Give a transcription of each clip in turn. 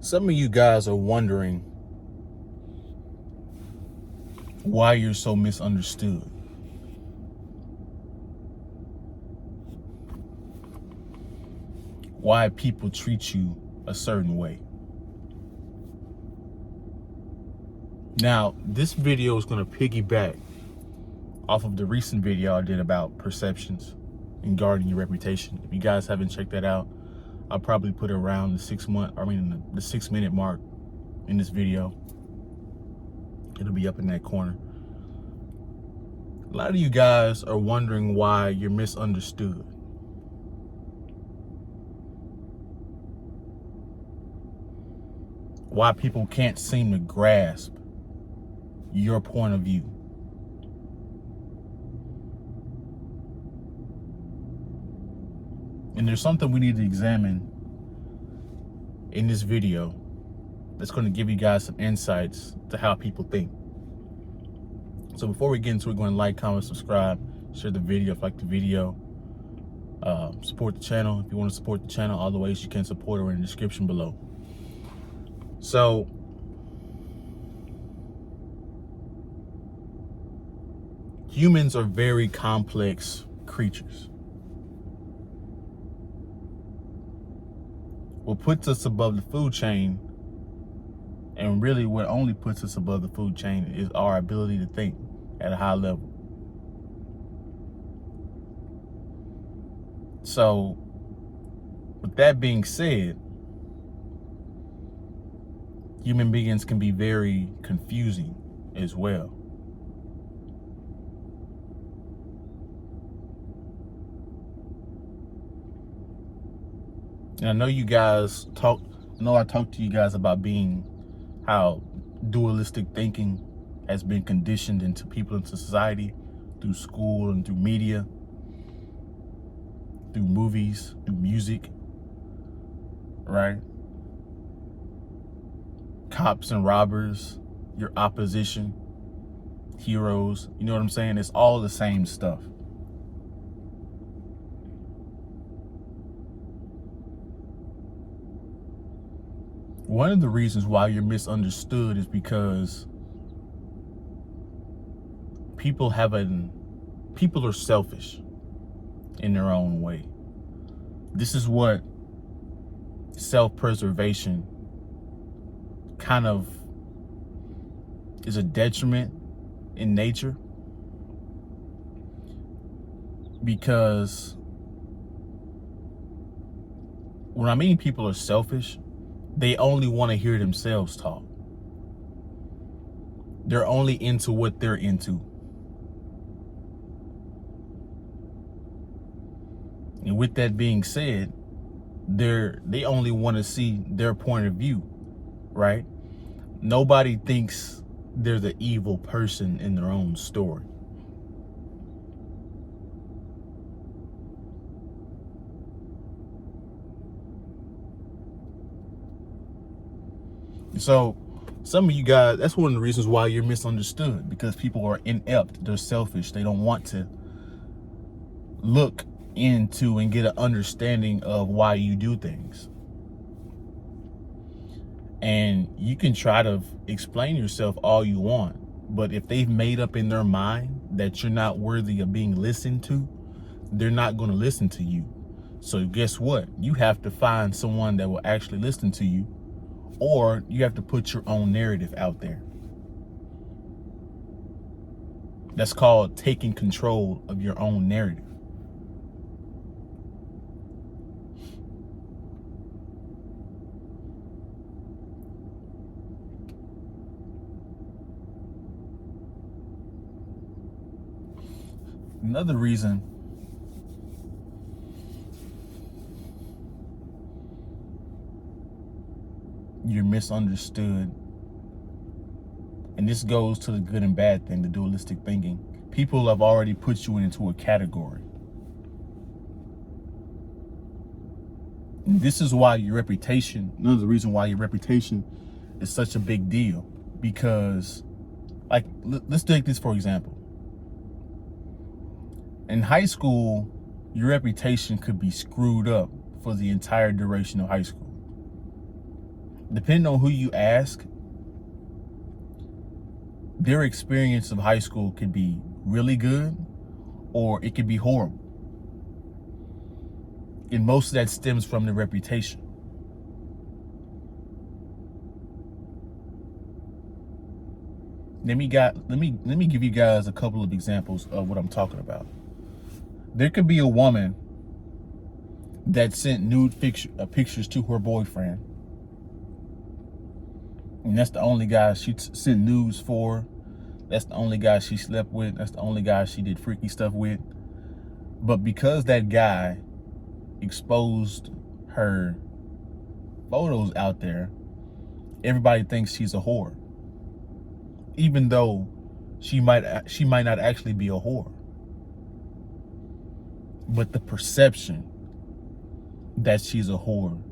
Some of you guys are wondering why you're so misunderstood. Why people treat you a certain way. Now, this video is going to piggyback off of the recent video I did about perceptions and guarding your reputation. If you guys haven't checked that out, I'll probably put it around the 6 minute mark in this video. It'll be up in that corner. A lot of you guys are wondering why you're misunderstood. Why people can't seem to grasp your point of view. And there's something we need to examine in this video that's going to give you guys some insights to how people think. So before we get into it, go and like, comment, subscribe, share the video if you like the video. Support the channel. If you want to support the channel, all the ways you can support are in the description below. So humans are very complex creatures. What puts us above the food chain, and really what only puts us above the food chain, is our ability to think at a high level. So with that being said, human beings can be very confusing as well. And I know you guys I talked to you guys about how dualistic thinking has been conditioned into people, into society, through school and through media, through movies, through music, right? Cops and robbers, your opposition, heroes, you know what I'm saying? It's all the same stuff. One of the reasons why you're misunderstood is because people are selfish in their own way. This is what self-preservation kind of is a detriment in nature, because when I mean people are selfish, they only want to hear themselves talk. They're only into what they're into. And with that being said, they only want to see their point of view, right? Nobody thinks they're the evil person in their own story. So some of you guys, that's one of the reasons why you're misunderstood, because people are inept, they're selfish, they don't want to look into and get an understanding of why you do things. And you can try to explain yourself all you want, but if they've made up in their mind that you're not worthy of being listened to, they're not going to listen to you. So guess what? You have to find someone that will actually listen to you, or you have to put your own narrative out there. That's called taking control of your own narrative. Another reason you're misunderstood, and this goes to the good and bad thing, the dualistic thinking. People have already put you into a category. And this is why your reputation, another reason why your reputation is such a big deal, because, like, let's take this for example. In high school, your reputation could be screwed up for the entire duration of high school. depending on who you ask, their experience of high school could be really good or it could be horrible. And most of that stems from the reputation. Let me give you guys a couple of examples of what I'm talking about. There could be a woman that sent nude pictures to her boyfriend, and that's the only guy she sent nudes for. That's the only guy she slept with. That's the only guy she did freaky stuff with. But because that guy exposed her photos out there, everybody thinks she's a whore, even though she might not actually be a whore. But the perception that she's a whore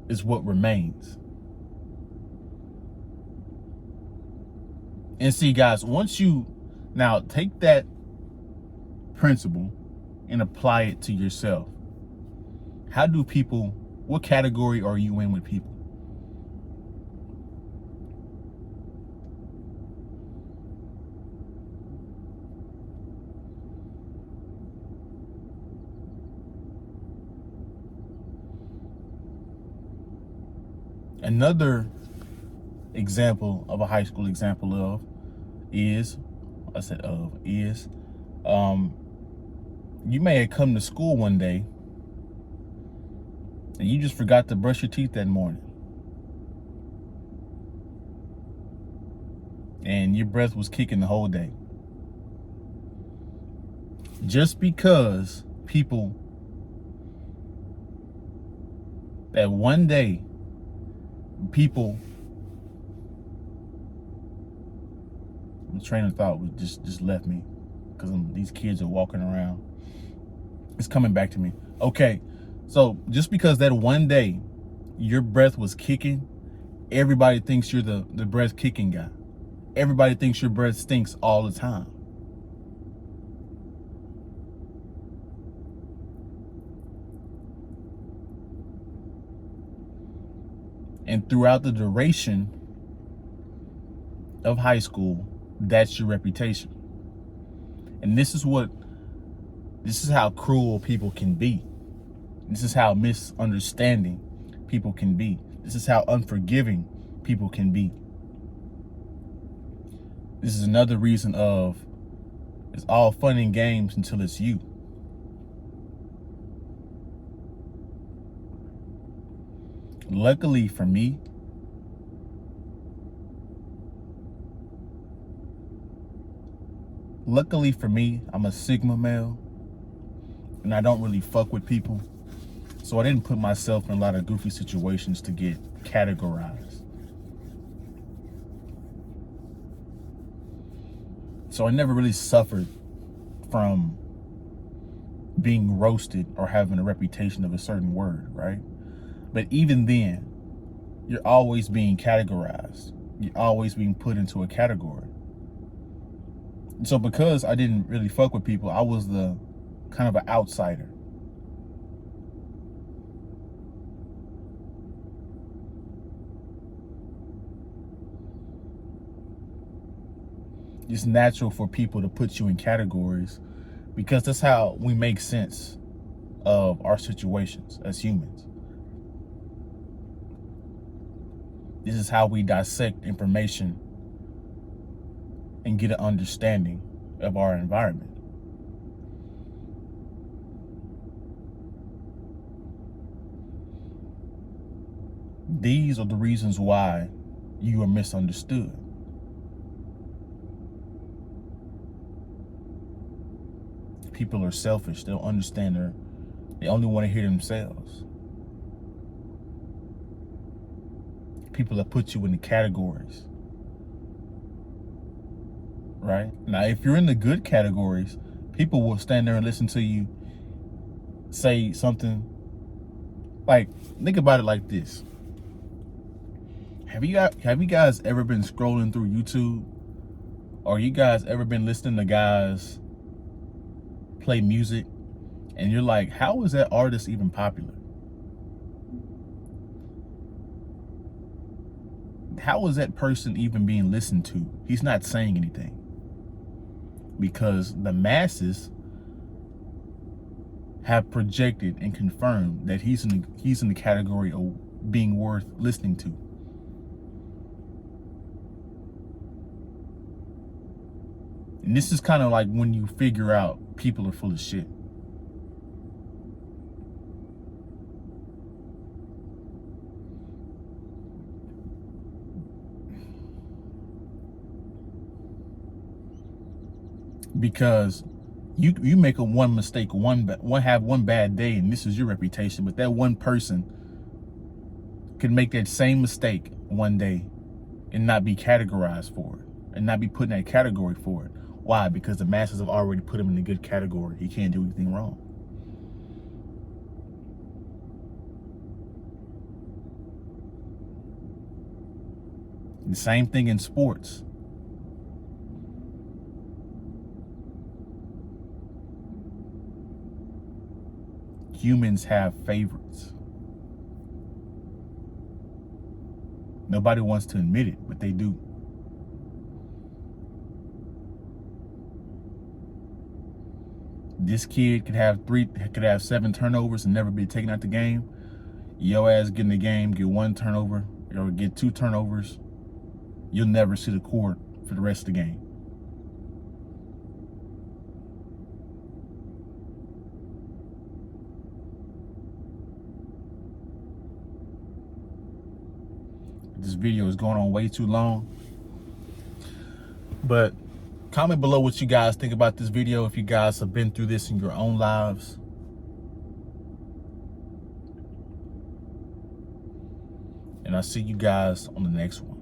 is what remains. And see, guys, once you now take that principle and apply it to yourself, what category are you in with people? Another example of a high school example is you may have come to school one day and you just forgot to brush your teeth that morning, and your breath was kicking the whole day. Just because people that one day the train of thought was just left me because these kids are walking around. It's coming back to me. Okay, so just because that one day your breath was kicking, everybody thinks you're the breath kicking guy. Everybody thinks your breath stinks all the time. And throughout the duration of high school, that's your reputation. And this is how cruel people can be. This is how misunderstanding people can be. This is how unforgiving people can be. This is another reason of it's all fun and games until it's you. Luckily for me, I'm a Sigma male and I don't really fuck with people. So I didn't put myself in a lot of goofy situations to get categorized. So I never really suffered from being roasted or having a reputation of a certain word, right? But even then, you're always being categorized. You're always being put into a category. So because I didn't really fuck with people, I was the kind of an outsider. It's natural for people to put you in categories because that's how we make sense of our situations as humans. This is how we dissect information and get an understanding of our environment. These are the reasons why you are misunderstood. People are selfish. They don't understand they only want to hear themselves. People that put you in the categories. Right? Now, if you're in the good categories, people will stand there and listen to you say something. Like, think about it like this. Have you guys ever been scrolling through YouTube? Or you guys ever been listening to guys play music and you're like, how is that artist even popular? how is that person even being listened to? He's not saying anything. Because the masses have projected and confirmed that he's in the category of being worth listening to. And this is kind of like when you figure out people are full of shit. Because you make one mistake, have one bad day, and this is your reputation. But that one person can make that same mistake one day and not be categorized for it, and not be put in that category for it. Why? Because the masses have already put him in a good category. He can't do anything wrong. The same thing in sports. Humans have favorites. Nobody wants to admit it, but they do. This kid could have 7 turnovers and never be taken out the game. Your ass get in the game, get 1 turnover, or get 2 turnovers. You'll never see the court for the rest of the game. This video is going on way too long. But comment below what you guys think about this video, if you guys have been through this in your own lives. And I'll see you guys on the next one.